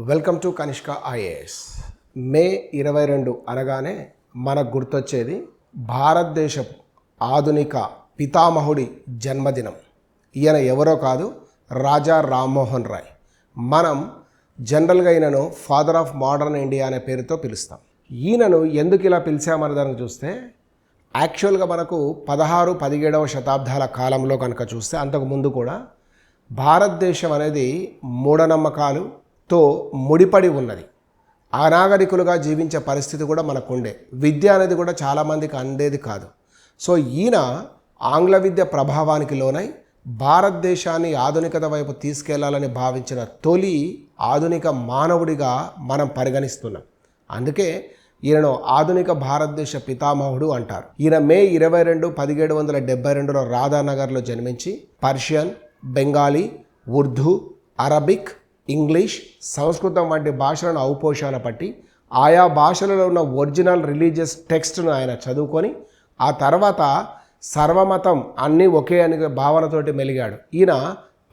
Welcome to Kanishka IAS. May 22 అనగానే మనకు గుర్తొచ్చేది భారతదేశపు ఆధునిక పితామహుడి జన్మదినం. ఈయన ఎవరో కాదు, రాజా రామ్మోహన్ రాయ్. మనం జనరల్గా ఈయనను ఫాదర్ ఆఫ్ మోడర్న్ ఇండియా అనే పేరుతో పిలుస్తాం. ఈయనను ఎందుకు ఇలా పిలిచామనే దానికి చూస్తే, యాక్చువల్గా మనకు 16-17వ శతాబ్దాల కాలంలో కనుక చూస్తే, అంతకుముందు కూడా భారతదేశం అనేది మూఢనమ్మకాలుతో ముడిపడి ఉన్నది. అనాగరికులుగా జీవించే పరిస్థితి కూడా మనకు ఉండే. విద్య అనేది కూడా చాలామందికి అందేది కాదు. సో ఈయన ఆంగ్ల విద్య ప్రభావానికి లోనై భారతదేశాన్ని ఆధునికత వైపు తీసుకెళ్లాలని భావించిన తొలి ఆధునిక మానవుడిగా మనం పరిగణిస్తున్నాం. అందుకే ఈయనను ఆధునిక భారతదేశ పితామహుడు అంటారు. ఈయన మే 22, 1772లో రాధానగర్లో జన్మించి Persian, Bengali, Urdu, Arabic, English, సంస్కృతం వంటి భాషలను ఔపోషాన పట్టి ఆయా భాషలలో ఉన్న ఒరిజినల్ రిలీజియస్ టెక్స్ట్ను ఆయన చదువుకొని ఆ తర్వాత సర్వమతం అన్నీ ఒకే అనే భావనతోటి మెలిగాడు. ఈయన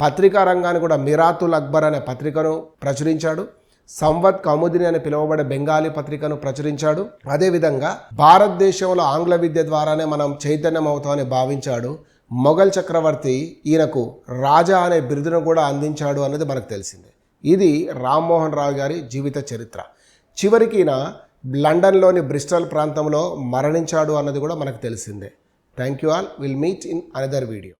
పత్రికా రంగాన్ని కూడా మిరాతుల్ అక్బర్ అనే పత్రికను ప్రచురించాడు. సంవత్ కౌముదిని అని పిలువబడే బెంగాలీ పత్రికను ప్రచురించాడు. అదేవిధంగా భారతదేశంలో ఆంగ్ల విద్య ద్వారానే మనం చైతన్యం అవుతామని భావించాడు. మొఘల్ చక్రవర్తి ఈయనకు రాజా అనే బిరుదును కూడా అందించాడు అన్నది మనకు తెలిసిందే. ఇది రామ్మోహన్ రాయ్ గారి జీవిత చరిత్ర. చివరికి ఈయన లండన్లోని బ్రిస్టల్ ప్రాంతంలో మరణించాడు అన్నది కూడా మనకు తెలిసిందే. Thank you all. Will meet in another video.